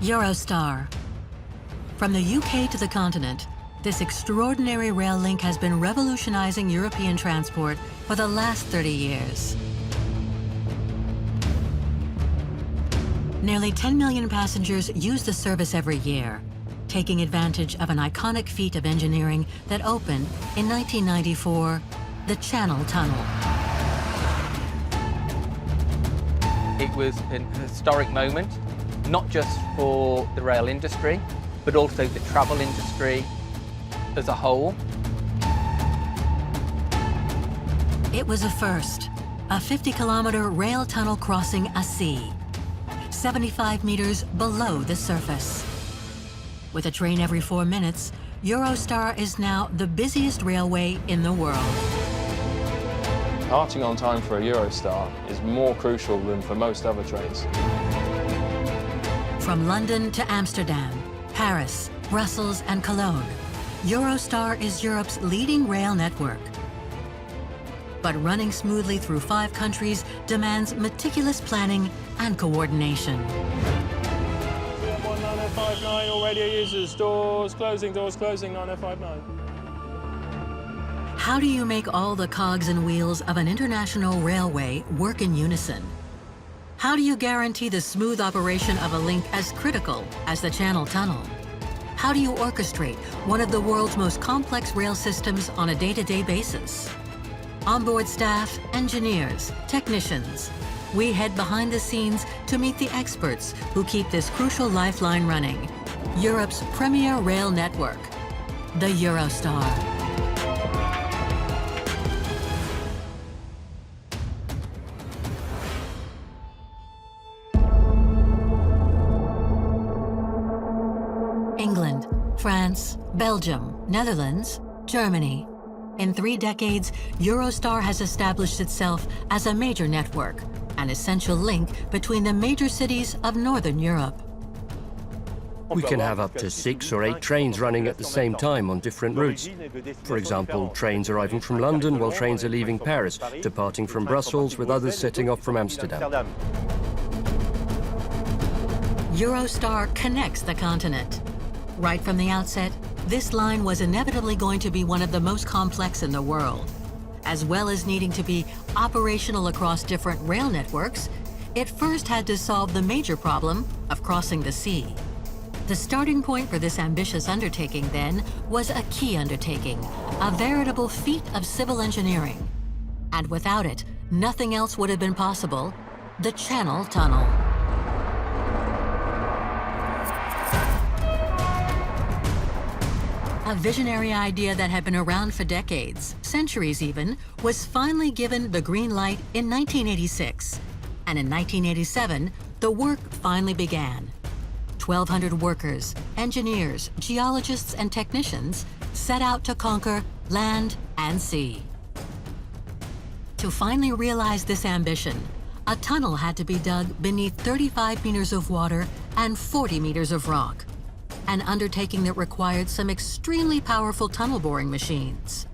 Eurostar. From the UK to the continent, this extraordinary rail link has been revolutionizing European transport for the last 30 years. Nearly 10 million passengers use the service every year, taking advantage of an iconic feat of engineering that opened in 1994, the Channel Tunnel. It was an historic moment, not just for the rail industry, but also the travel industry as a whole. It was a first, a 50-kilometer rail tunnel crossing a sea, 75 meters below the surface. With a train every 4 minutes, Eurostar is now the busiest railway in the world. Departing on time for a Eurostar is more crucial than for most other trains. From London to Amsterdam, Paris, Brussels and Cologne, Eurostar is Europe's leading rail network. But running smoothly through 5 countries demands meticulous planning and coordination. 9059, all radio users, doors closing, 9059. How do you make all the cogs and wheels of an international railway work in unison? How do you guarantee the smooth operation of a link as critical as the Channel Tunnel? How do you orchestrate one of the world's most complex rail systems on a day-to-day basis? Onboard staff, engineers, technicians, we head behind the scenes to meet the experts who keep this crucial lifeline running. Europe's premier rail network, the Eurostar. England, France, Belgium, Netherlands, Germany. In 3 decades, Eurostar has established itself as a major network, an essential link between the major cities of Northern Europe. We can have up to 6 or 8 trains running at the same time on different routes. For example, trains arriving from London while trains are leaving Paris, departing from Brussels with others setting off from Amsterdam. Eurostar connects the continent. Right from the outset, this line was inevitably going to be one of the most complex in the world. As well as needing to be operational across different rail networks, it first had to solve the major problem of crossing the sea. The starting point for this ambitious undertaking, then, was a key undertaking, a veritable feat of civil engineering. And without it, nothing else would have been possible: the Channel Tunnel. A visionary idea that had been around for decades, centuries even, was finally given the green light in 1986. And in 1987, the work finally began. 1,200 workers, engineers, geologists, and technicians set out to conquer land and sea. To finally realize this ambition, a tunnel had to be dug beneath 35 meters of water and 40 meters of rock. An undertaking that required some extremely powerful tunnel boring machines.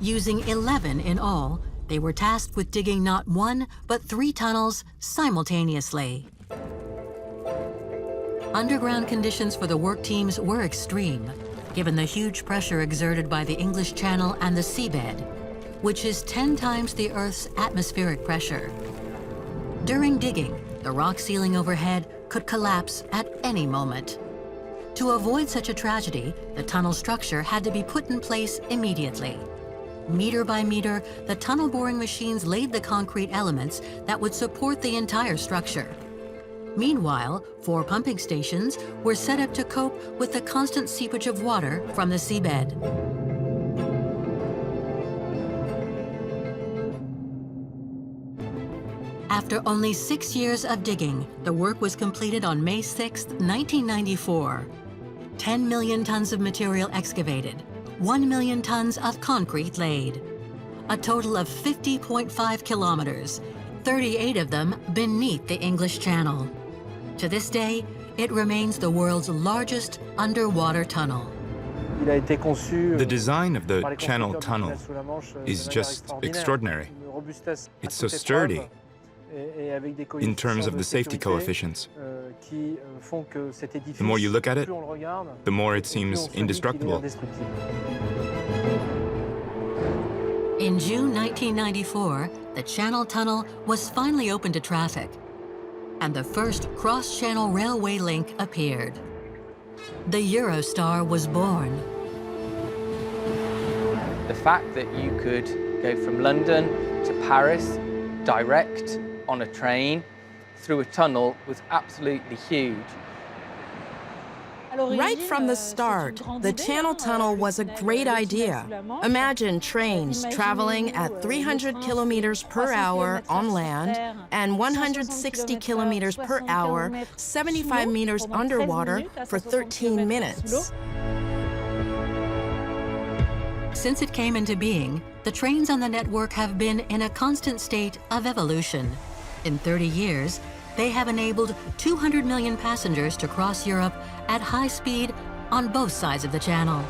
Using 11 in all, they were tasked with digging not 1, but 3 tunnels simultaneously. Underground conditions for the work teams were extreme, given the huge pressure exerted by the English Channel and the seabed, which is 10 times the Earth's atmospheric pressure. During digging, the rock ceiling overhead could collapse at any moment. To avoid such a tragedy, the tunnel structure had to be put in place immediately. Meter by meter, the tunnel boring machines laid the concrete elements that would support the entire structure. Meanwhile, 4 pumping stations were set up to cope with the constant seepage of water from the seabed. After only 6 years of digging, the work was completed on May 6, 1994. 10 million tons of material excavated, 1 million tons of concrete laid. A total of 50.5 kilometers, 38 of them beneath the English Channel. To this day, it remains the world's largest underwater tunnel. The design of the Channel Tunnel is just extraordinary. It's so sturdy in terms of the safety coefficients. The more you look at it, the more it seems indestructible. In June 1994, the Channel Tunnel was finally open to traffic, and the first cross-channel railway link appeared. The Eurostar was born. The fact that you could go from London to Paris direct on a train through a tunnel was absolutely huge. Right from the start, the Channel Tunnel was a great idea. Imagine trains traveling at 300 kilometers per hour on land and 160 kilometers per hour, 75 meters underwater for 13 minutes. Since it came into being, the trains on the network have been in a constant state of evolution. In 30 years, they have enabled 200 million passengers to cross Europe at high speed on both sides of the channel.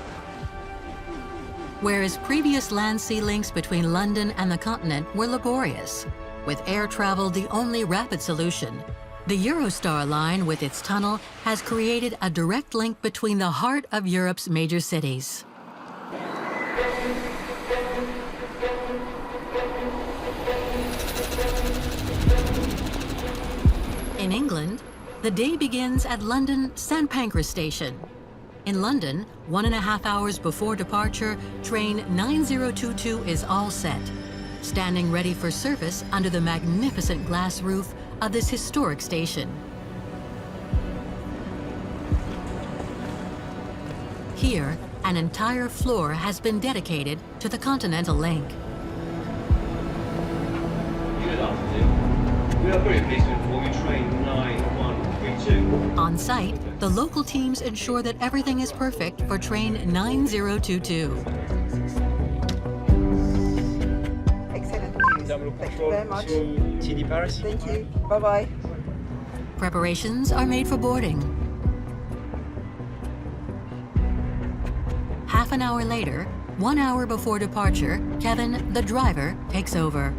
Whereas previous land-sea links between London and the continent were laborious, with air travel the only rapid solution, the Eurostar line with its tunnel has created a direct link between the heart of Europe's major cities. In England, the day begins at London St Pancras Station. In London, 1.5 hours before departure, train 9022 is all set, standing ready for service under the magnificent glass roof of this historic station. Here, an entire floor has been dedicated to the Continental Link. Good afternoon. We are very pleased to inform you train 9132. On site, the local teams ensure that everything is perfect for train 9022. Excellent news. Thank you very much. Thank you. Bye-bye. Preparations are made for boarding. Half an hour later, 1 hour before departure, Kevin, the driver, takes over.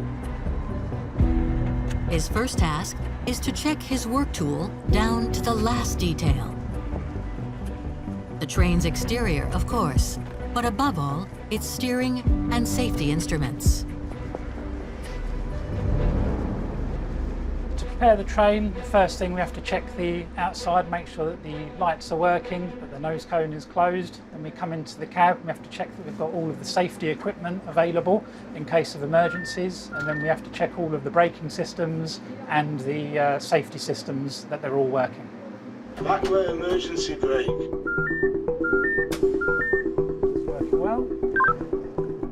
His first task is to check his work tool down to the last detail. The train's exterior, of course, but above all, its steering and safety instruments. To prepare the train, the first thing we have to check the outside, make sure that the lights are working, that the nose cone is closed. Then we come into the cab, we have to check that we've got all of the safety equipment available in case of emergencies, and then we have to check all of the braking systems and the safety systems that they're all working. Backward emergency brake. It's working well.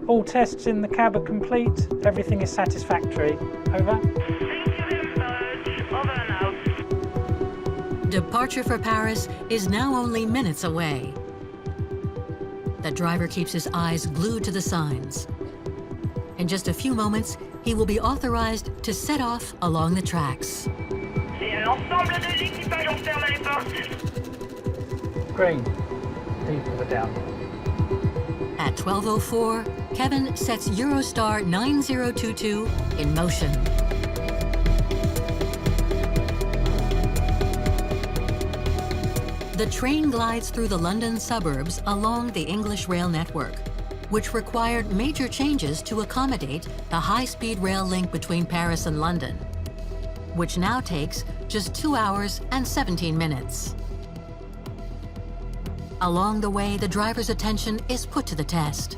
All tests in the cab are complete, everything is satisfactory. Over. Departure for Paris is now only minutes away. The driver keeps his eyes glued to the signs. In just a few moments, he will be authorized to set off along the tracks. Green. People are down. At 12:04, Kevin sets Eurostar 9022 in motion. The train glides through the London suburbs along the English rail network, which required major changes to accommodate the high-speed rail link between Paris and London, which now takes just 2 hours and 17 minutes. Along the way, the driver's attention is put to the test.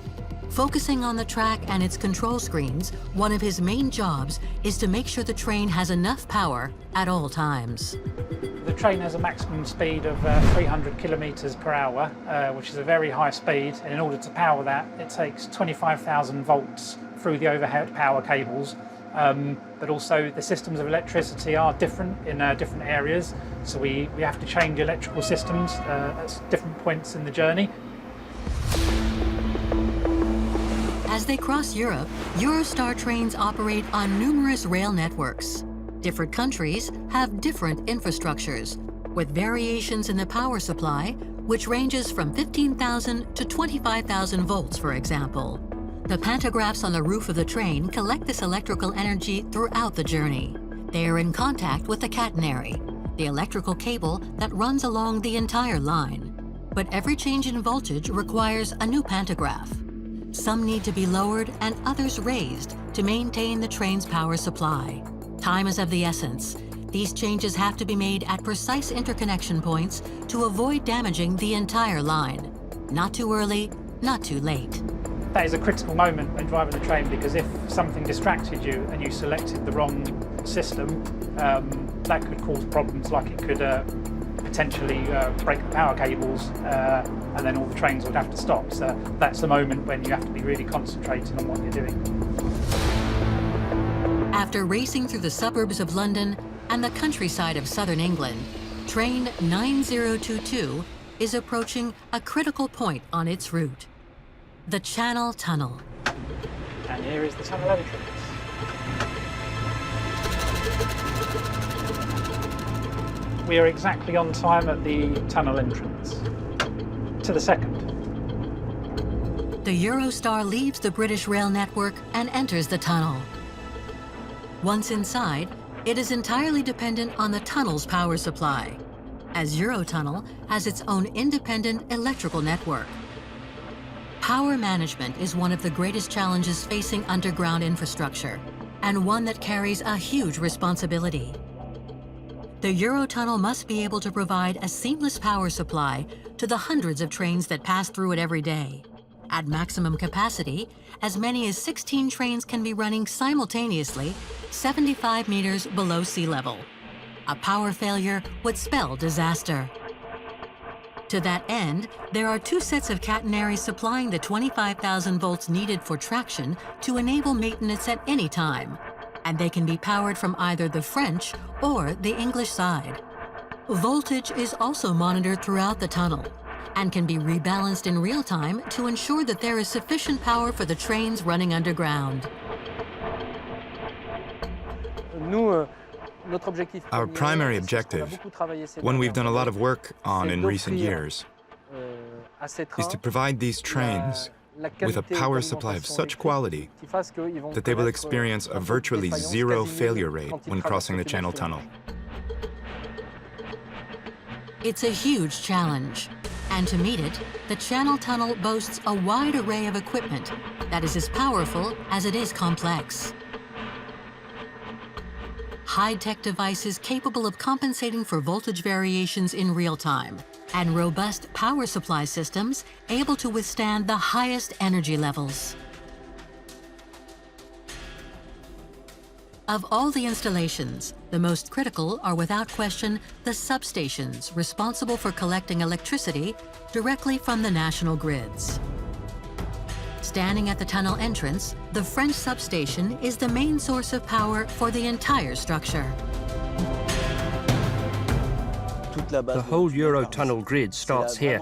Focusing on the track and its control screens, one of his main jobs is to make sure the train has enough power at all times. The train has a maximum speed of 300 kilometers per hour, which is a very high speed. And in order to power that, it takes 25,000 volts through the overhead power cables. But also the systems of electricity are different in different areas. So we have to change electrical systems at different points in the journey. As they cross Europe, Eurostar trains operate on numerous rail networks. Different countries have different infrastructures, with variations in the power supply, which ranges from 15,000 to 25,000 volts, for example. The pantographs on the roof of the train collect this electrical energy throughout the journey. They are in contact with the catenary, the electrical cable that runs along the entire line. But every change in voltage requires a new pantograph. Some need to be lowered and others raised to maintain the train's power supply. Time is of the essence. These changes have to be made at precise interconnection points to avoid damaging the entire line. Not too early, not too late. That is a critical moment when driving the train, because if something distracted you and you selected the wrong system, that could cause problems, like it could potentially break the power cables, and then all the trains would have to stop. So that's the moment when you have to be really concentrating on what you're doing. After racing through the suburbs of London and the countryside of southern England, train 9022 is approaching a critical point on its route: the Channel Tunnel. And here is the tunnel entrance. We are exactly on time at the tunnel entrance, to the second. The Eurostar leaves the British rail network and enters the tunnel. Once inside, it is entirely dependent on the tunnel's power supply, as Eurotunnel has its own independent electrical network. Power management is one of the greatest challenges facing underground infrastructure, and one that carries a huge responsibility. The Eurotunnel must be able to provide a seamless power supply to the hundreds of trains that pass through it every day. At maximum capacity, as many as 16 trains can be running simultaneously 75 meters below sea level. A power failure would spell disaster. To that end, there are two sets of catenaries supplying the 25,000 volts needed for traction to enable maintenance at any time, and they can be powered from either the French or the English side. Voltage is also monitored throughout the tunnel and can be rebalanced in real time to ensure that there is sufficient power for the trains running underground. Our primary objective, one we've done a lot of work on in recent years, is to provide these trains with a power supply of such quality that they will experience a virtually zero failure rate when crossing the Channel Tunnel. It's a huge challenge, and to meet it, the Channel Tunnel boasts a wide array of equipment that is as powerful as it is complex. High-tech devices capable of compensating for voltage variations in real time, and robust power supply systems able to withstand the highest energy levels. Of all the installations, the most critical are without question the substations responsible for collecting electricity directly from the national grids. Standing at the tunnel entrance, the French substation is the main source of power for the entire structure. The whole Eurotunnel grid starts here.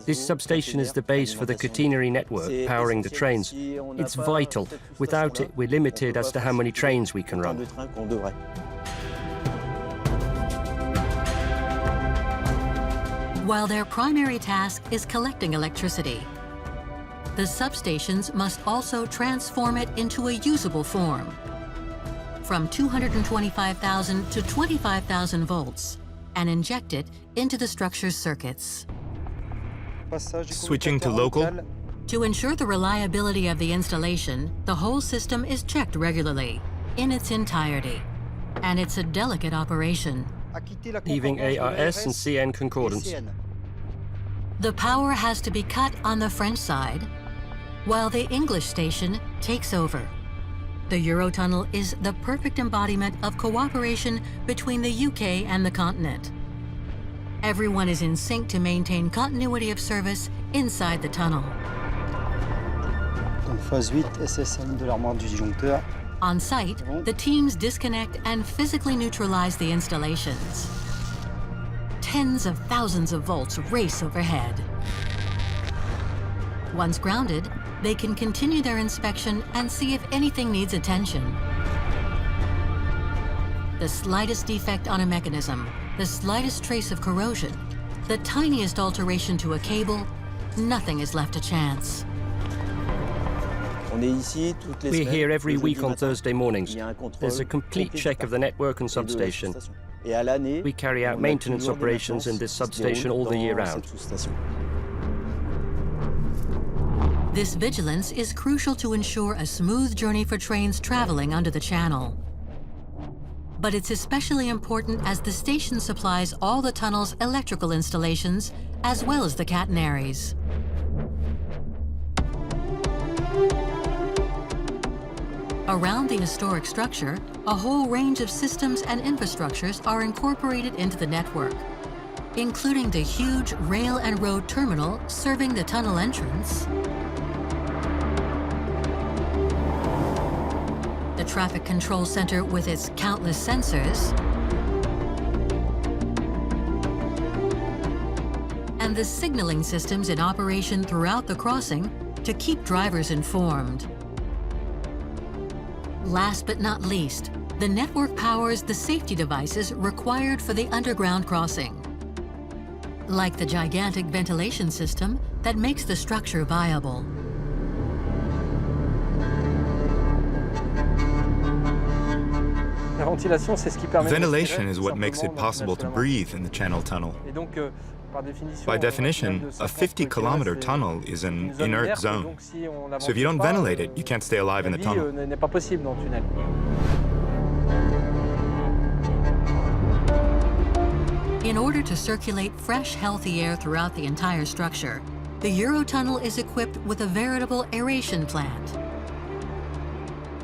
This substation is the base for the catenary network powering the trains. It's vital. Without it, we're limited as to how many trains we can run. While their primary task is collecting electricity, the substations must also transform it into a usable form. From 225,000 to 25,000 volts, and inject it into the structure's circuits. Switching to local, To ensure the reliability of the installation, the whole system is checked regularly, in its entirety. And it's a delicate operation. Leaving ARS and CN concordance. The power has to be cut on the French side, while the English station takes over. The Eurotunnel is the perfect embodiment of cooperation between the UK and the continent. Everyone is in sync to maintain continuity of service inside the tunnel. On site, the teams disconnect and physically neutralize the installations. Tens of thousands of volts race overhead. Once grounded, they can continue their inspection and see if anything needs attention. The slightest defect on a mechanism, the slightest trace of corrosion, the tiniest alteration to a cable, nothing is left to chance. We're here every week on Thursday mornings. There's a complete check of the network and substation. We carry out maintenance operations in this substation all the year round. This vigilance is crucial to ensure a smooth journey for trains traveling under the channel. But it's especially important as the station supplies all the tunnel's electrical installations, as well as the catenaries. Around the historic structure, a whole range of systems and infrastructures are incorporated into the network, including the huge rail and road terminal serving the tunnel entrance, the traffic control center with its countless sensors, and the signaling systems in operation throughout the crossing to keep drivers informed. Last but not least, the network powers the safety devices required for the underground crossing, like the gigantic ventilation system that makes the structure viable. Ventilation is what makes it possible to breathe in the Channel Tunnel. By definition, a 50-kilometer tunnel is an inert zone. So if you don't ventilate it, you can't stay alive in the tunnel. In order to circulate fresh, healthy air throughout the entire structure, the Eurotunnel is equipped with a veritable aeration plant.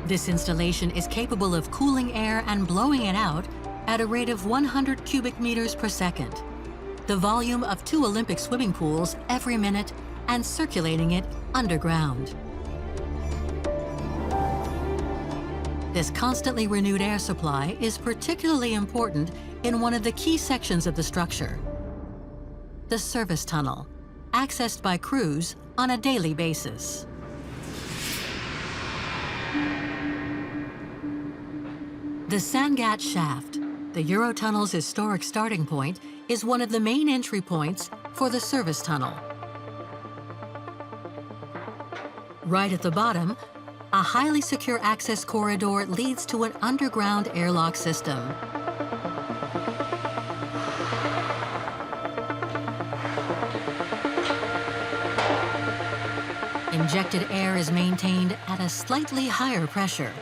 This installation is capable of cooling air and blowing it out at a rate of 100 cubic meters per second, the volume of 2 Olympic swimming pools every minute, and circulating it underground. This constantly renewed air supply is particularly important in one of the key sections of the structure, the service tunnel, accessed by crews on a daily basis. The Sangat shaft, the Eurotunnel's historic starting point, is one of the main entry points for the service tunnel. Right at the bottom, a highly secure access corridor leads to an underground airlock system. Injected air is maintained at a slightly higher pressure.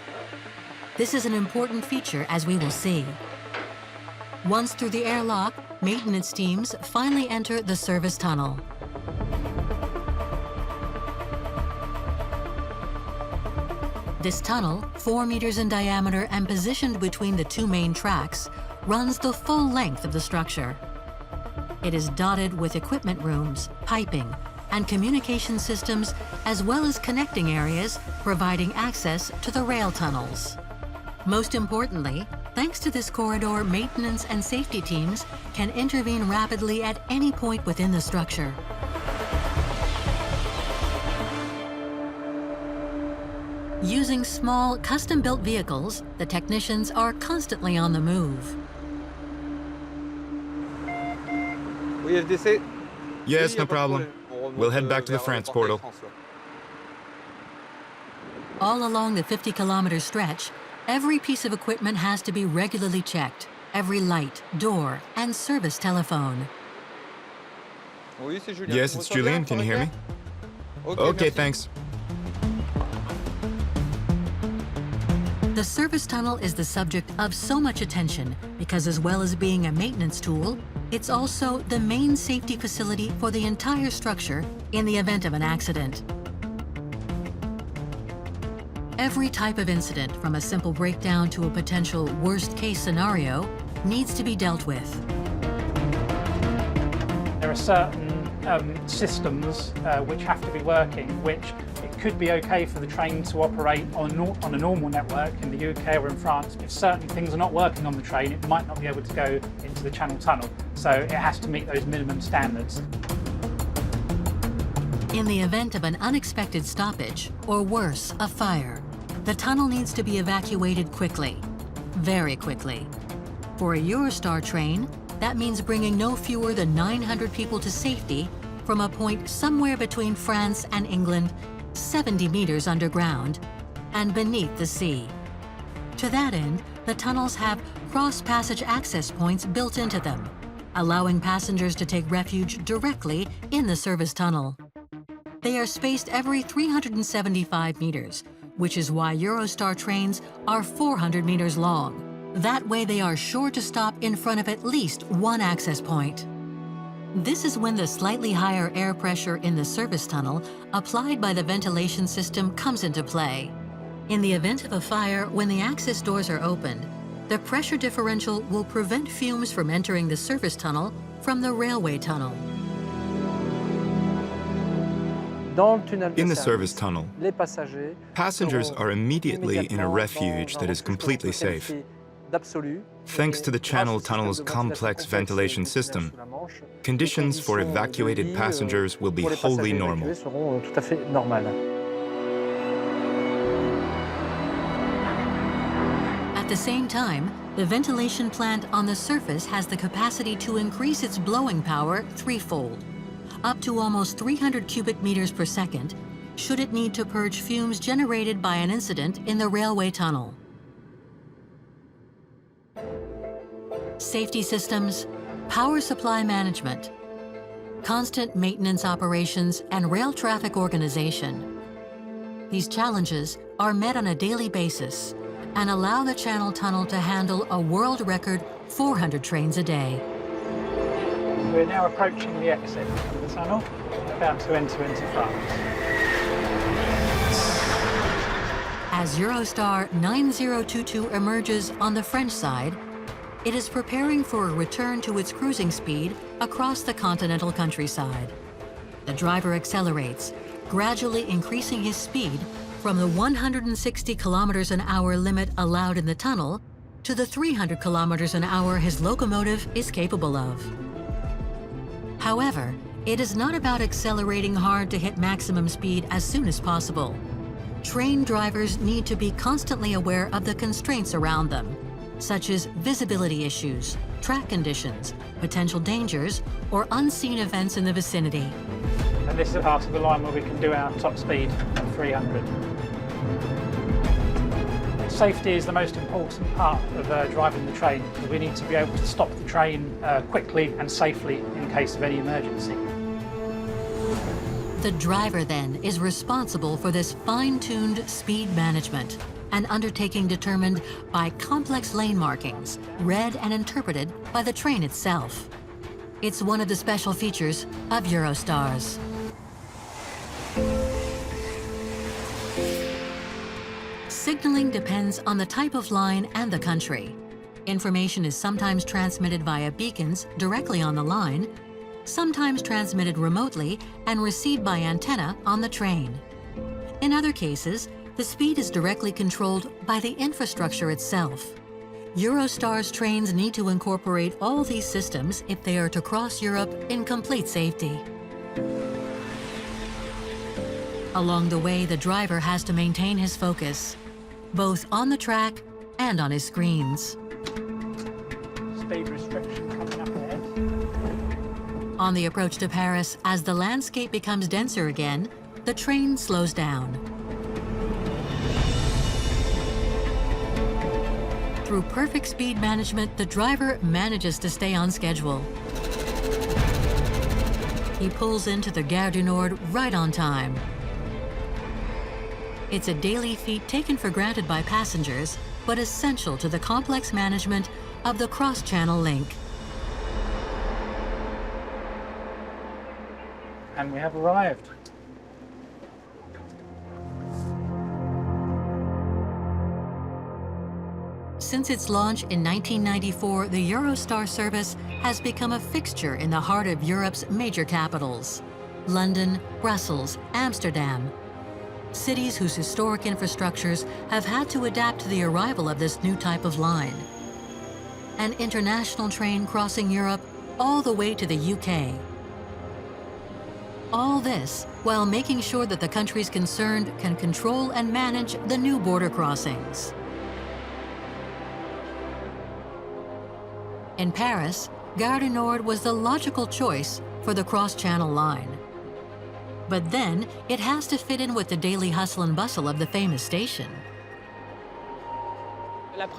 This is an important feature, as we will see. Once through the airlock, maintenance teams finally enter the service tunnel. This tunnel, 4 meters in diameter and positioned between the 2 main tracks, runs the full length of the structure. It is dotted with equipment rooms, piping, and communication systems, as well as connecting areas providing access to the rail tunnels. Most importantly, thanks to this corridor, maintenance and safety teams can intervene rapidly at any point within the structure. Using small, custom-built vehicles, the technicians are constantly on the move. Yes, no problem. We'll head back to the France portal. All along the 50-kilometer stretch, every piece of equipment has to be regularly checked. Every light, door, and service telephone. Yes, it's Julian. Can you hear me? Okay, thanks. The service tunnel is the subject of so much attention because, as well as being a maintenance tool, it's also the main safety facility for the entire structure in the event of an accident. Every type of incident, from a simple breakdown to a potential worst-case scenario, needs to be dealt with. There are certain systems which have to be working, which it could be okay for the train to operate on a normal network in the UK or in France. If certain things are not working on the train, it might not be able to go into the Channel Tunnel. So it has to meet those minimum standards. In the event of an unexpected stoppage, or worse, a fire, the tunnel needs to be evacuated quickly, very quickly. For a Eurostar train, that means bringing no fewer than 900 people to safety from a point somewhere between France and England, 70 meters underground, and beneath the sea. To that end, the tunnels have cross-passage access points built into them, allowing passengers to take refuge directly in the service tunnel. They are spaced every 375 meters, which is why Eurostar trains are 400 meters long. That way they are sure to stop in front of at least one access point. This is when the slightly higher air pressure in the service tunnel applied by the ventilation system comes into play. In the event of a fire, when the access doors are opened, the pressure differential will prevent fumes from entering the service tunnel from the railway tunnel. In the service tunnel, passengers are immediately in a refuge that is completely safe. Thanks to the Channel Tunnel's complex ventilation system, conditions for evacuated passengers will be wholly normal. At the same time, the ventilation plant on the surface has the capacity to increase its blowing power threefold, up to almost 300 cubic meters per second, should it need to purge fumes generated by an incident in the railway tunnel. Safety systems, power supply management, constant maintenance operations, and rail traffic organization. These challenges are met on a daily basis and allow the Channel Tunnel to handle a world record 400 trains a day. We're now approaching the exit of the tunnel, about to enter into France. As Eurostar 9022 emerges on the French side, it is preparing for a return to its cruising speed across the continental countryside. The driver accelerates, gradually increasing his speed from the 160 kilometers an hour limit allowed in the tunnel to the 300 kilometers an hour his locomotive is capable of. However, it is not about accelerating hard to hit maximum speed as soon as possible. Train drivers need to be constantly aware of the constraints around them, such as visibility issues, track conditions, potential dangers, or unseen events in the vicinity. And this is part of the line where we can do our top speed of 300. Safety is the most important part of driving the train. We need to be able to stop the train quickly and safely in case of any emergency. The driver, then, is responsible for this fine-tuned speed management, an undertaking determined by complex lane markings, read and interpreted by the train itself. It's one of the special features of Eurostars. Signaling depends on the type of line and the country. Information is sometimes transmitted via beacons directly on the line, sometimes transmitted remotely and received by antenna on the train. In other cases, the speed is directly controlled by the infrastructure itself. Eurostar's trains need to incorporate all these systems if they are to cross Europe in complete safety. Along the way, the driver has to maintain his focus, both on the track and on his screens. Speed restriction coming up ahead. On the approach to Paris, as the landscape becomes denser again, the train slows down. Through perfect speed management, the driver manages to stay on schedule. He pulls into the Gare du Nord right on time. It's a daily feat taken for granted by passengers, but essential to the complex management of the cross-channel link. And we have arrived. Since its launch in 1994, the Eurostar service has become a fixture in the heart of Europe's major capitals: London, Brussels, Amsterdam. Cities whose historic infrastructures have had to adapt to the arrival of this new type of line. An international train crossing Europe all the way to the UK. All this while making sure that the countries concerned can control and manage the new border crossings. In Paris, Gare du Nord was the logical choice for the cross-channel line. But then, it has to fit in with the daily hustle and bustle of the famous station.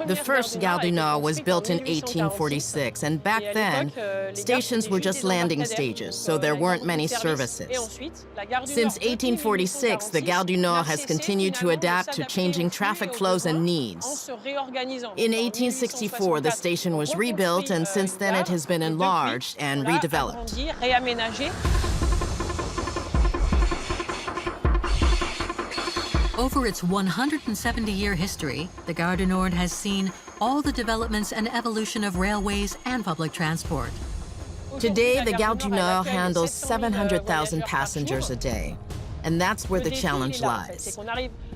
The first Gare du Nord was built in 1846, and back then, stations were just landing stages, so there weren't many services. Since 1846, the Gare du Nord has continued to adapt to changing traffic flows and needs. In 1864, the station was rebuilt, and since then it has been enlarged and redeveloped. Over its 170-year history, the Gare du Nord has seen all the developments and evolution of railways and public transport. Today, the Gare du Nord handles 700,000 passengers a day, and that's where the challenge lies.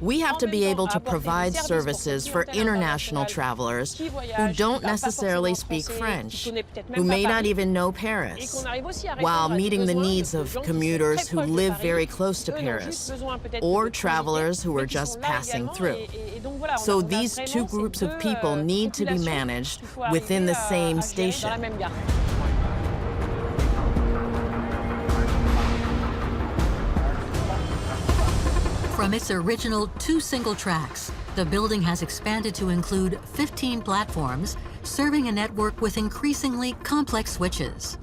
We have to be able to provide services for international travelers who don't necessarily speak French, who may not even know Paris, while meeting the needs of commuters who live very close to Paris, or travelers who are just passing through. So these two groups of people need to be managed within the same station. From its original 2 single tracks, the building has expanded to include 15 platforms, serving a network with increasingly complex switches.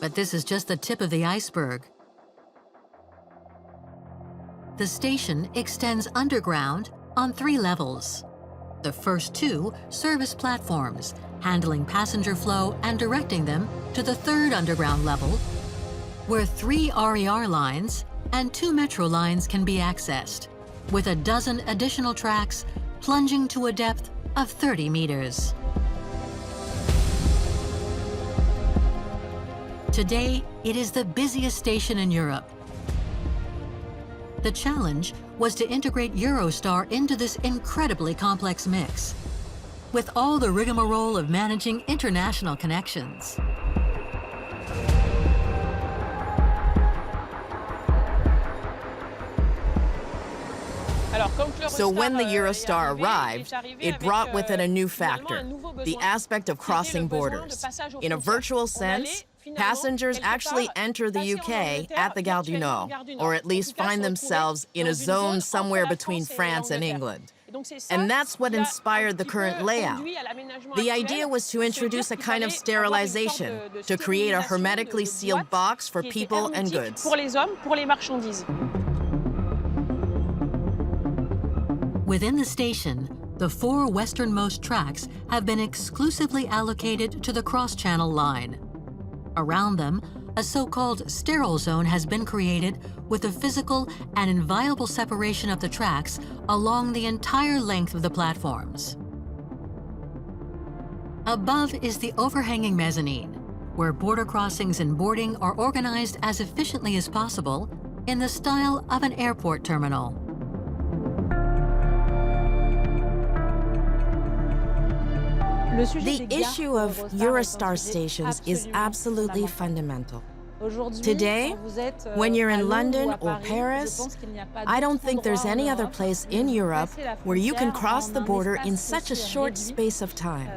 But this is just the tip of the iceberg. The station extends underground on 3 levels. The first 2 service platforms, handling passenger flow and directing them to the 3rd underground level, where 3 RER lines and 2 metro lines can be accessed, with a dozen additional tracks plunging to a depth of 30 meters. Today, it is the busiest station in Europe. The challenge was to integrate Eurostar into this incredibly complex mix, with all the rigmarole of managing international connections. So when the Eurostar arrived, it brought with it a new factor, the aspect of crossing borders. In a virtual sense, passengers actually enter the UK at the Gare du Nord, or at least find themselves in a zone somewhere between France and England. And that's what inspired the current layout. The idea was to introduce a kind of sterilization, to create a hermetically sealed box for people and goods. Within the station, the 4 westernmost tracks have been exclusively allocated to the cross-channel line. Around them, a so-called sterile zone has been created with a physical and inviolable separation of the tracks along the entire length of the platforms. Above is the overhanging mezzanine, where border crossings and boarding are organized as efficiently as possible in the style of an airport terminal. The issue of Eurostar stations is absolutely fundamental. Today, when you're in London or Paris, I don't think there's any other place in Europe where you can cross the border in such a short space of time.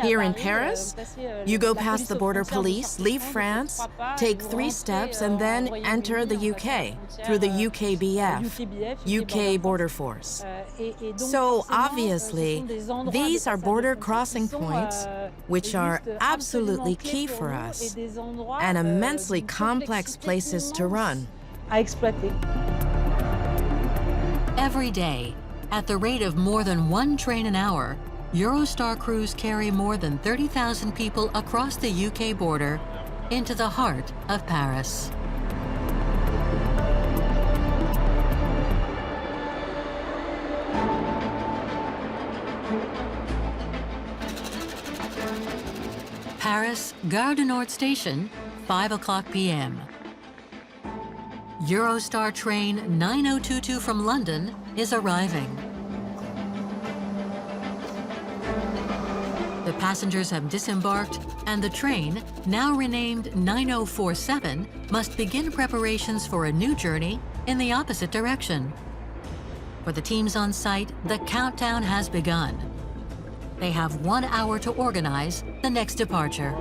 Here in Paris, you go past the border police, leave France, take 3 steps, and then enter the UK through the UKBF, UK Border Force. So obviously, these are border crossing points which are absolutely key for us and immensely complex places to run. Every day, at the rate of more than 1 train an hour, Eurostar crews carry more than 30,000 people across the UK border into the heart of Paris. Paris, Gare du Nord Station, 5 o'clock p.m. Eurostar train 9022 from London is arriving. The passengers have disembarked, and the train, now renamed 9047, must begin preparations for a new journey in the opposite direction. For the teams on site, the countdown has begun. They have 1 hour to organize the next departure.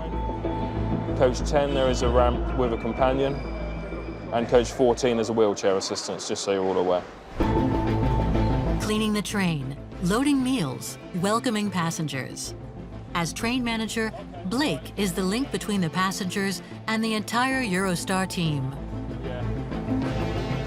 Coach 10, there is a ramp with a companion, and coach 14 is a wheelchair assistance, just so you're all aware. cleaning the train, loading meals, welcoming passengers. As train manager, Blake is the link between the passengers and the entire Eurostar team.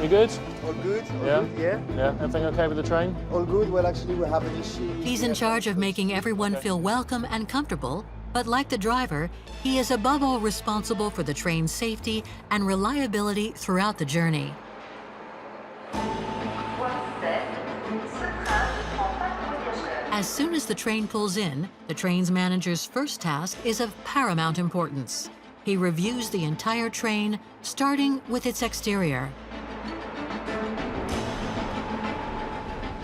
We good? All good? Yeah? Good, yeah? Yeah, everything okay with the train? All good. Well, actually, we have an issue. He's in charge of making everyone feel welcome and comfortable, but like the driver, he is above all responsible for the train's safety and reliability throughout the journey. As soon as the train pulls in, the train's manager's first task is of paramount importance. He reviews the entire train, starting with its exterior.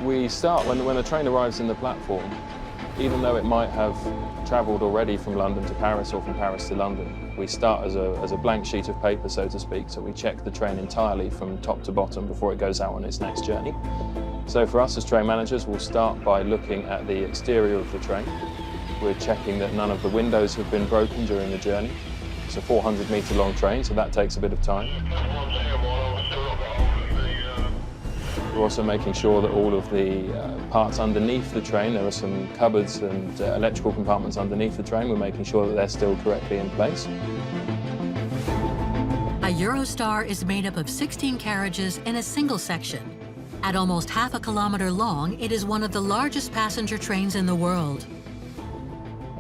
We start when the train arrives in the platform, even though it might have travelled already from London to Paris or from Paris to London. We start as a blank sheet of paper, so to speak, so we check the train entirely from top to bottom before it goes out on its next journey. So for us as train managers, we'll start by looking at the exterior of the train. We're checking that none of the windows have been broken during the journey. It's a 400-metre long train, so that takes a bit of time. We're also making sure that all of the parts underneath the train, there are some cupboards and electrical compartments underneath the train, we're making sure that they're still correctly in place. A Eurostar is made up of 16 carriages in a single section. At almost half a kilometre long, it is one of the largest passenger trains in the world.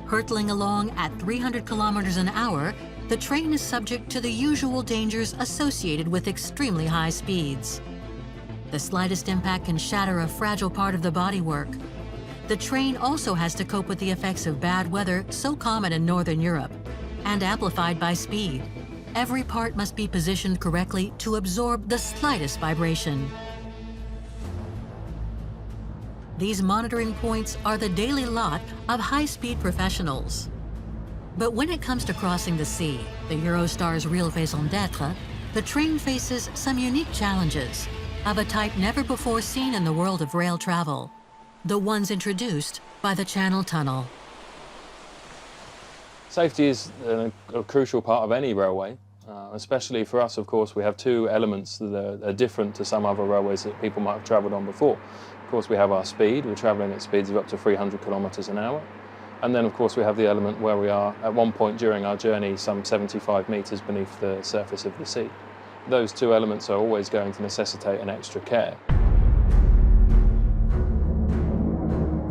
Hurtling along at 300 kilometers an hour, the train is subject to the usual dangers associated with extremely high speeds. The slightest impact can shatter a fragile part of the bodywork. The train also has to cope with the effects of bad weather so common in Northern Europe, and amplified by speed. Every part must be positioned correctly to absorb the slightest vibration. These monitoring points are the daily lot of high-speed professionals. But when it comes to crossing the sea, the Eurostar's real raison d'etre, the train faces some unique challenges of a type never before seen in the world of rail travel, the ones introduced by the Channel Tunnel. Safety is a crucial part of any railway, especially for us, of course. We have two elements that are different to some other railways that people might have travelled on before. Of course, we have our speed. We're travelling at speeds of up to 300 kilometres an hour. And then, of course, we have the element where we are, at one point during our journey, some 75 metres beneath the surface of the sea. Those two elements are always going to necessitate an extra care.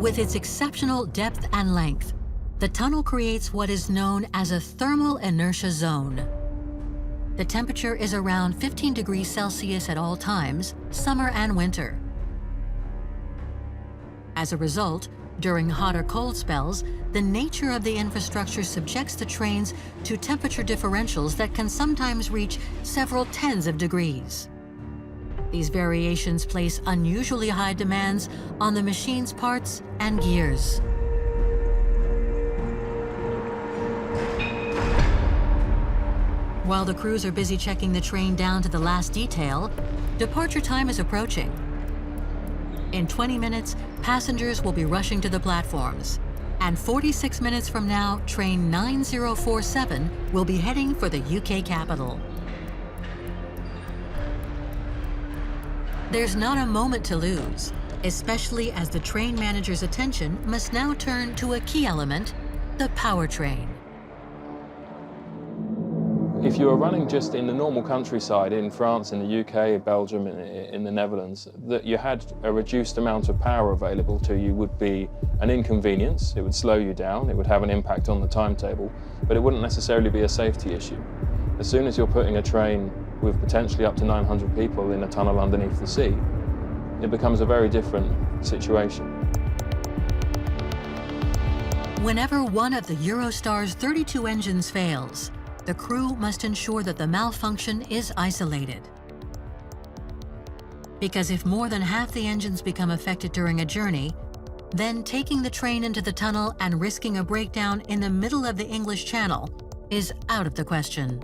With its exceptional depth and length, the tunnel creates what is known as a thermal inertia zone. The temperature is around 15 degrees Celsius at all times, summer and winter. As a result, during hot or cold spells, the nature of the infrastructure subjects the trains to temperature differentials that can sometimes reach several tens of degrees. These variations place unusually high demands on the machine's parts and gears. While the crews are busy checking the train down to the last detail, departure time is approaching. In 20 minutes, passengers will be rushing to the platforms. And 46 minutes from now, train 9047 will be heading for the UK capital. There's not a moment to lose, especially as the train manager's attention must now turn to a key element, the powertrain. If you were running just in the normal countryside in France, in the UK, Belgium, in the Netherlands, that you had a reduced amount of power available to you would be an inconvenience. It would slow you down, it would have an impact on the timetable, but it wouldn't necessarily be a safety issue. As soon as you're putting a train with potentially up to 900 people in a tunnel underneath the sea, it becomes a very different situation. Whenever one of the Eurostar's 32 engines fails, the crew must ensure that the malfunction is isolated. Because if more than half the engines become affected during a journey, then taking the train into the tunnel and risking a breakdown in the middle of the English Channel is out of the question.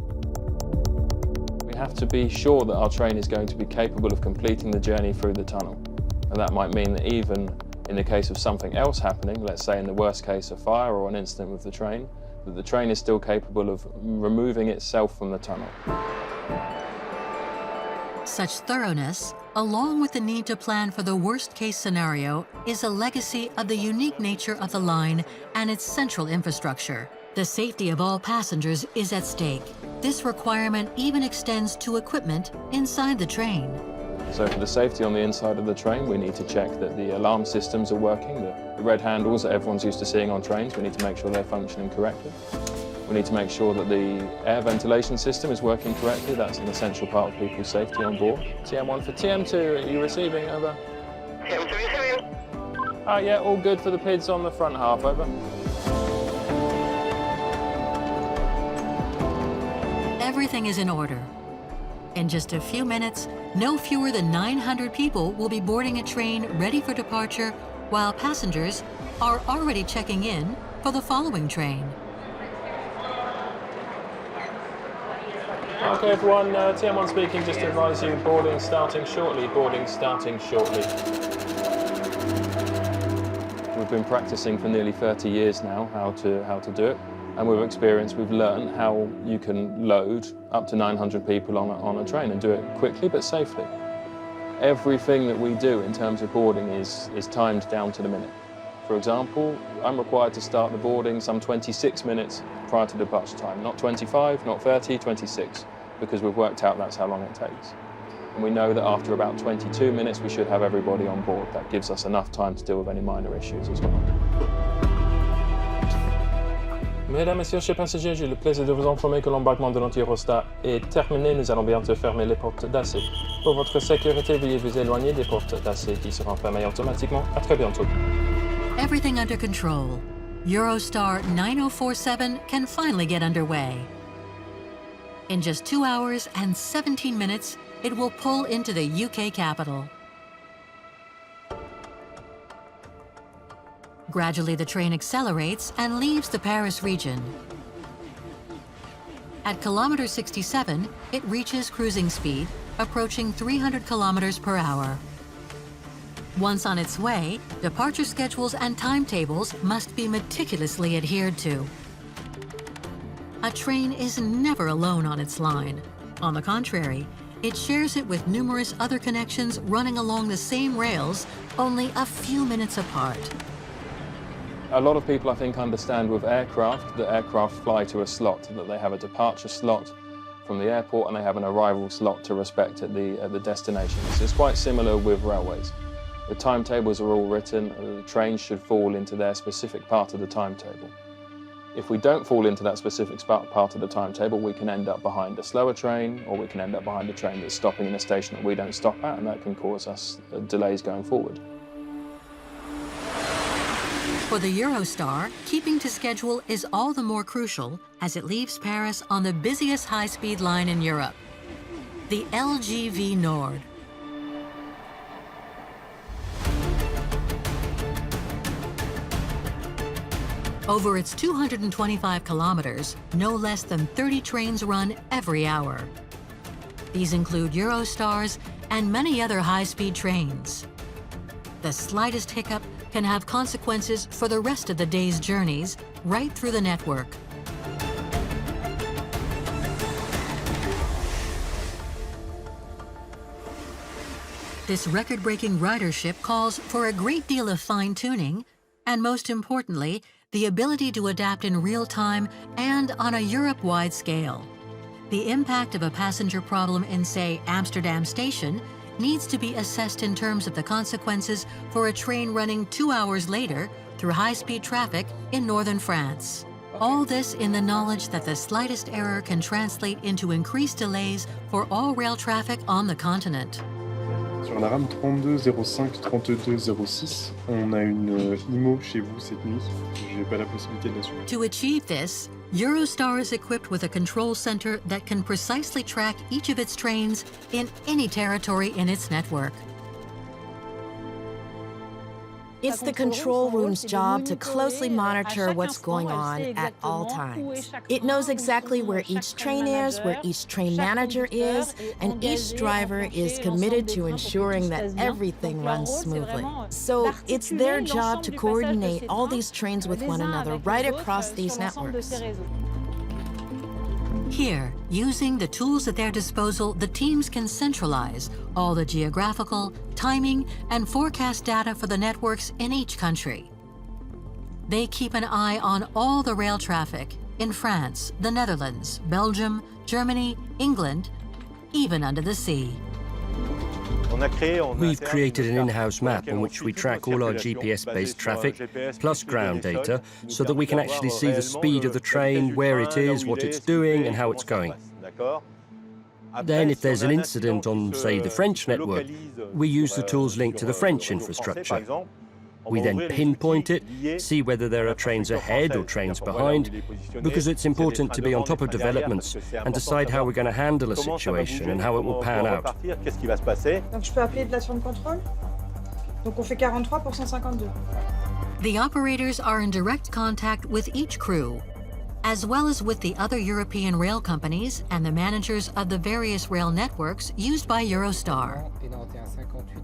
We have to be sure that our train is going to be capable of completing the journey through the tunnel. And that might mean that even in the case of something else happening, let's say in the worst case a fire or an incident with the train, that the train is still capable of removing itself from the tunnel. Such thoroughness along with the need to plan for the worst-case scenario, is a legacy of the unique nature of the line and its central infrastructure. The safety of all passengers is at stake. This requirement even extends to equipment inside the train. So for the safety on the inside of the train, we need to check that the alarm systems are working, the red handles that everyone's used to seeing on trains, we need to make sure they're functioning correctly. We need to make sure that the air ventilation system is working correctly. That's an essential part of people's safety on board. TM1 for TM2, are you receiving? Over. TM2 receiving. Yeah, all good for the PIDs on the front half, over. Everything is in order. In just a few minutes, no fewer than 900 people will be boarding a train ready for departure, while passengers are already checking in for the following train. Okay everyone, TM1 speaking, just to advise you, boarding starting shortly, boarding starting shortly. We've been practicing for nearly 30 years now how to do it, and with experience we've learned how you can load up to 900 people on a train and do it quickly but safely. Everything that we do in terms of boarding is timed down to the minute. For example, I'm required to start the boarding some 26 minutes prior to departure time, not 25, not 30, 26, because we've worked out that's how long it takes. And we know that after about 22 minutes we should have everybody on board. That gives us enough time to deal with any minor issues as well. Mesdames, Messieurs, chers passagers, j'ai le plaisir de vous informer que l'embarquement de notre Eurostar est terminé. Nous allons bientôt fermer les portes d'accès. Pour votre sécurité, veuillez vous éloigner des portes d'accès qui seront fermées automatiquement. À très bientôt. Everything under control. Eurostar 9047 can finally get underway. In just 2 hours and 17 minutes, it will pull into the UK capital. Gradually, the train accelerates and leaves the Paris region. At kilometer 67, it reaches cruising speed, approaching 300 kilometers per hour. Once on its way, departure schedules and timetables must be meticulously adhered to. A train is never alone on its line. On the contrary, it shares it with numerous other connections running along the same rails, only a few minutes apart. A lot of people, I think, understand with aircraft that aircraft fly to a slot, that they have a departure slot from the airport and they have an arrival slot to respect at the destination. So it's quite similar with railways. The timetables are all written, the trains should fall into their specific part of the timetable. If we don't fall into that specific part of the timetable, we can end up behind a slower train, or we can end up behind a train that's stopping in a station that we don't stop at, and that can cause us delays going forward. For the Eurostar, keeping to schedule is all the more crucial as it leaves Paris on the busiest high-speed line in Europe, the LGV Nord. Over its 225 kilometers, no less than 30 trains run every hour. These include Eurostars and many other high-speed trains. The slightest hiccup can have consequences for the rest of the day's journeys right through the network. This record-breaking ridership calls for a great deal of fine-tuning and, most importantly, the ability to adapt in real time and on a Europe-wide scale. The impact of a passenger problem in, say, Amsterdam Station needs to be assessed in terms of the consequences for a train running 2 hours later through high-speed traffic in northern France. All this in the knowledge that the slightest error can translate into increased delays for all rail traffic on the continent. Sur la rame 3205-3206, on a une IMO chez vous cette nuit. J'ai pas la possibilité de la suivre. To achieve this, Eurostar is equipped with a control center that can precisely track each of its trains in any territory in its network. It's the control room's job to closely monitor what's going on at all times. It knows exactly where each train is, where each train manager is, and each driver is committed to ensuring that everything runs smoothly. So it's their job to coordinate all these trains with one another right across these networks. Here, using the tools at their disposal, the teams can centralize all the geographical, timing, and forecast data for the networks in each country. They keep an eye on all the rail traffic in France, the Netherlands, Belgium, Germany, England, even under the sea. We've created an in-house map on which we track all our GPS-based traffic, plus ground data, so that we can actually see the speed of the train, where it is, what it's doing, and how it's going. Then, if there's an incident on, say, the French network, we use the tools linked to the French infrastructure. We then pinpoint it, see whether there are trains ahead or trains behind, because it's important to be on top of developments and decide how we're going to handle a situation and how it will pan out. Donc je peux appeler de l'action de contrôle. Donc on fait 43 pour 152. The operators are in direct contact with each crew, as well as with the other European rail companies and the managers of the various rail networks used by Eurostar.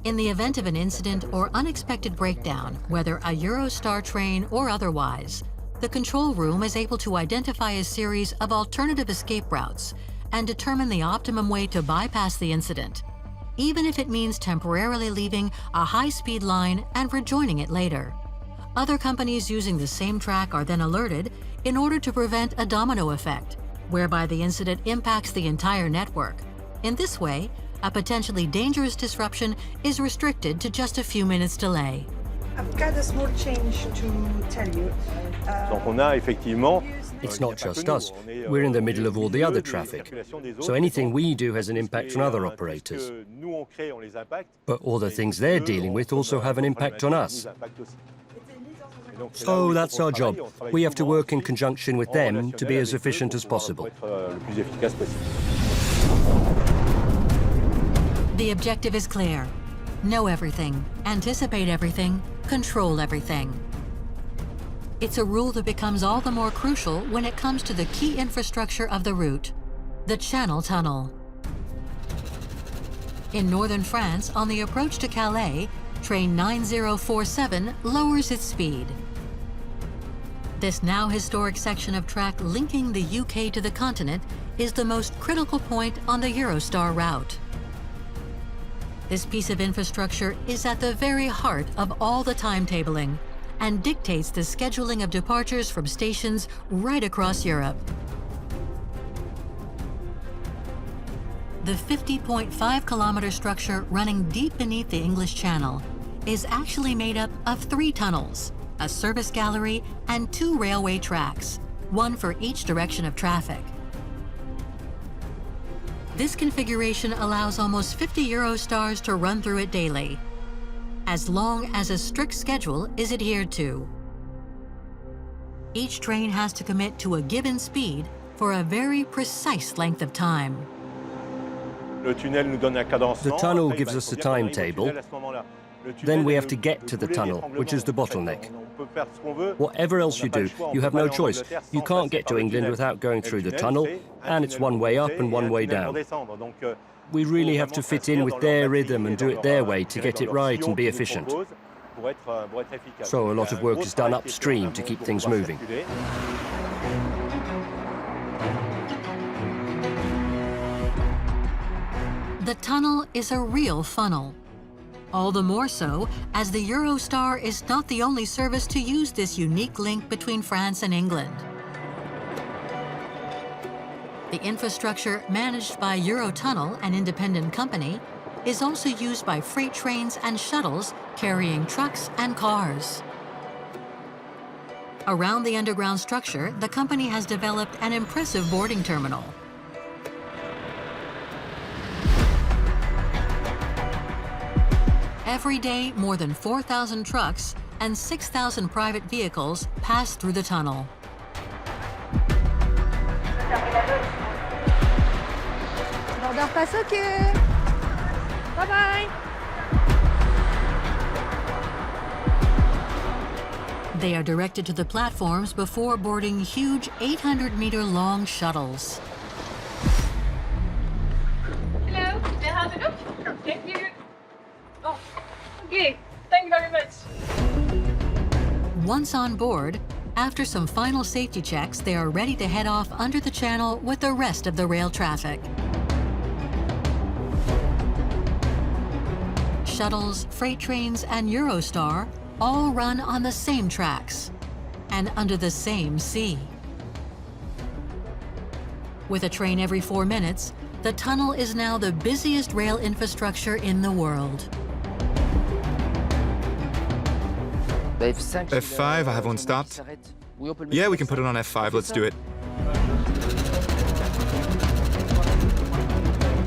In the event of an incident or unexpected breakdown, whether a Eurostar train or otherwise, the control room is able to identify a series of alternative escape routes and determine the optimum way to bypass the incident, even if it means temporarily leaving a high-speed line and rejoining it later. Other companies using the same track are then alerted in order to prevent a domino effect, whereby the incident impacts the entire network. In this way, a potentially dangerous disruption is restricted to just a few minutes delay. I've got a small change to tell you. It's not just us. We're in the middle of all the other traffic. So anything we do has an impact on other operators. But all the things they're dealing with also have an impact on us. So that's our job. We have to work in conjunction with them to be as efficient as possible. The objective is clear. Know everything, anticipate everything, control everything. It's a rule that becomes all the more crucial when it comes to the key infrastructure of the route, the Channel Tunnel. In northern France, on the approach to Calais, train 9047 lowers its speed. This now historic section of track linking the UK to the continent is the most critical point on the Eurostar route. This piece of infrastructure is at the very heart of all the timetabling and dictates the scheduling of departures from stations right across Europe. The 50.5-kilometer structure running deep beneath the English Channel is actually made up of 3 tunnels, a service gallery, and 2 railway tracks, one for each direction of traffic. This configuration allows almost 50 Eurostars to run through it daily, as long as a strict schedule is adhered to. Each train has to commit to a given speed for a very precise length of time. The tunnel gives us a timetable. Then we have to get to the tunnel, which is the bottleneck. Whatever else you do, you have no choice. You can't get to England without going through the tunnel, and it's one way up and one way down. We really have to fit in with their rhythm and do it their way to get it right and be efficient. So a lot of work is done upstream to keep things moving. The tunnel is a real funnel. All the more so as the Eurostar is not the only service to use this unique link between France and England. The infrastructure managed by Eurotunnel, an independent company, is also used by freight trains and shuttles carrying trucks and cars. Around the underground structure, the company has developed an impressive boarding terminal. Every day, more than 4,000 trucks and 6,000 private vehicles pass through the tunnel. Bye-bye. They are directed to the platforms before boarding huge 800-meter-long shuttles. Hello, may I have a look? Thank you. Oh, okay, thank you very much. Once on board, After some final safety checks, they are ready to head off under the channel with the rest of the rail traffic. Shuttles, freight trains, and Eurostar all run on the same tracks and under the same sea. With a train every 4 minutes, the tunnel is now the busiest rail infrastructure in the world. F5, I have one stopped. Yeah, we can put it on F5, let's do it.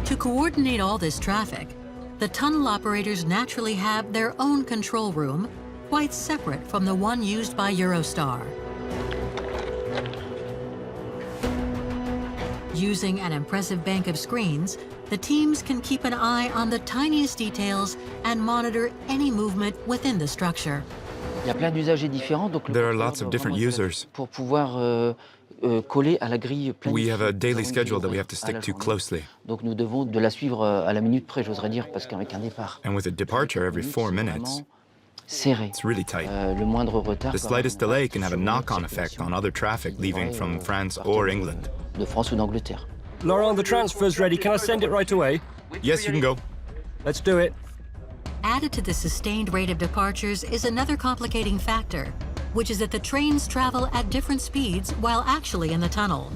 To coordinate all this traffic, the tunnel operators naturally have their own control room, quite separate from the one used by Eurostar. Using an impressive bank of screens, the teams can keep an eye on the tiniest details and monitor any movement within the structure. There are lots of different users. We have a daily schedule that we have to stick to closely. And with a departure every 4 minutes, it's really tight. The slightest delay can have a knock-on effect on other traffic leaving from France or England. Laurent, the transfer's ready. Can I send it right away? Yes, you can go. Let's do it. Added to the sustained rate of departures is another complicating factor, which is that the trains travel at different speeds while actually in the tunnel.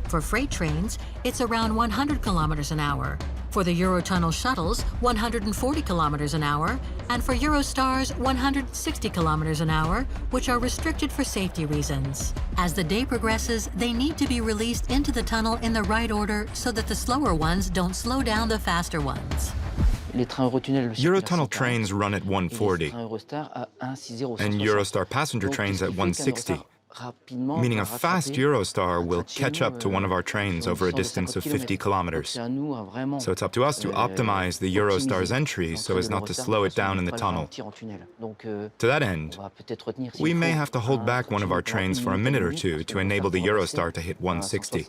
For freight trains, it's around 100 kilometers an hour. For the Eurotunnel shuttles, 140 kilometers an hour, and for Eurostars, 160 kilometers an hour, which are restricted for safety reasons. As the day progresses, they need to be released into the tunnel in the right order so that the slower ones don't slow down the faster ones. Eurotunnel trains run at 140, and Eurostar passenger trains at 160, meaning a fast Eurostar will catch up to one of our trains over a distance of 50 kilometers. So it's up to us to optimize the Eurostar's entry so as not to slow it down in the tunnel. To that end, we may have to hold back one of our trains for a minute or two to enable the Eurostar to hit 160.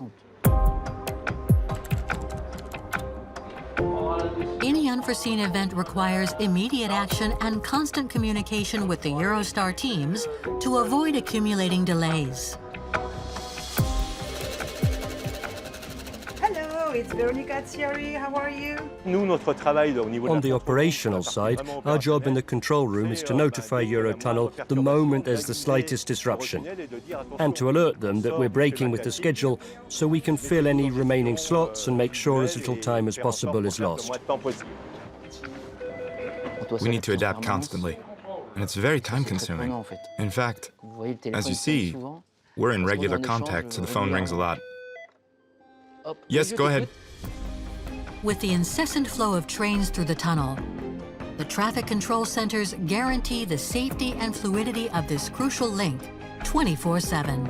Any unforeseen event requires immediate action and constant communication with the Eurostar teams to avoid accumulating delays. Hello, it's Veronica Thierry. How are you? On the operational side, our job in the control room is to notify Eurotunnel the moment there's the slightest disruption, and to alert them that we're breaking with the schedule so we can fill any remaining slots and make sure as little time as possible is lost. We need to adapt constantly, and it's very time-consuming. In fact, as you see, we're in regular contact, so the phone rings a lot. Yes, go ahead. With the incessant flow of trains through the tunnel, the traffic control centers guarantee the safety and fluidity of this crucial link 24/7.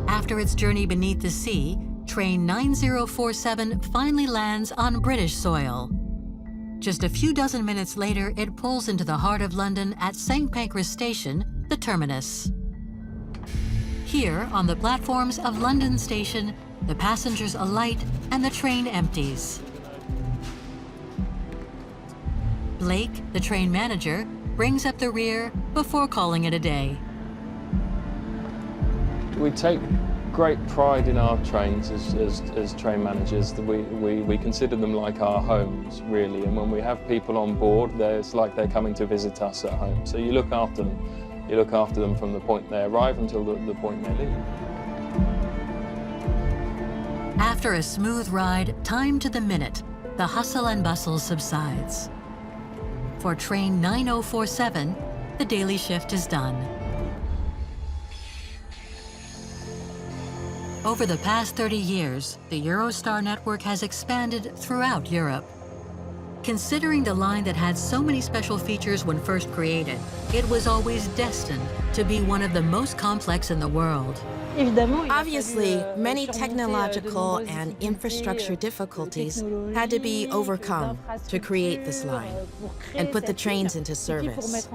After its journey beneath the sea, train 9047 finally lands on British soil. Just a few dozen minutes later, it pulls into the heart of London at St. Pancras Station, the terminus. Here, on the platforms of London Station, the passengers alight and the train empties. Blake, the train manager, brings up the rear before calling it a day. We take great pride in our trains as train managers. We consider them like our homes, really, and when we have people on board, it's like they're coming to visit us at home. So you look after them. You look after them from the point they arrive until the point they leave. After a smooth ride, timed to the minute, the hustle and bustle subsides. For train 9047, the daily shift is done. Over the past 30 years, the Eurostar network has expanded throughout Europe. Considering the line that had so many special features when first created, it was always destined to be one of the most complex in the world. Obviously, many technological and infrastructure difficulties had to be overcome to create this line and put the trains into service.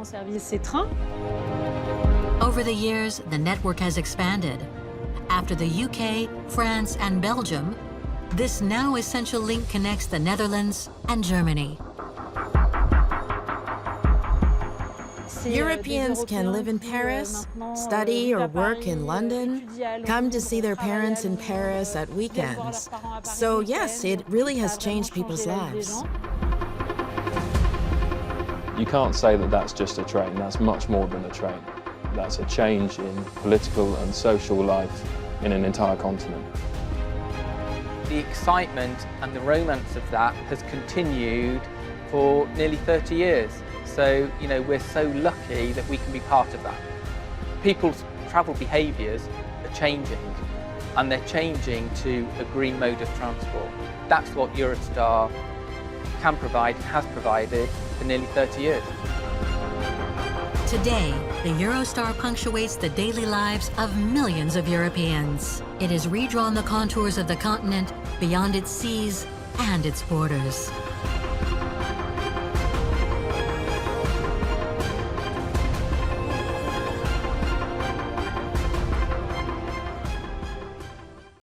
Over the years, the network has expanded. After the UK, France, and Belgium, this now essential link connects the Netherlands and Germany. Europeans can live in Paris, study or work in London, come to see their parents in Paris at weekends. So yes, it really has changed people's lives. You can't say that that's just a train, that's much more than a train. That's a change in political and social life in an entire continent. The excitement and the romance of that has continued for nearly 30 years. So, you know, we're so lucky that we can be part of that. People's travel behaviours are changing, and they're changing to a green mode of transport. That's what Eurostar can provide and has provided for nearly 30 years. Today, the Eurostar punctuates the daily lives of millions of Europeans. It has redrawn the contours of the continent beyond its seas and its borders.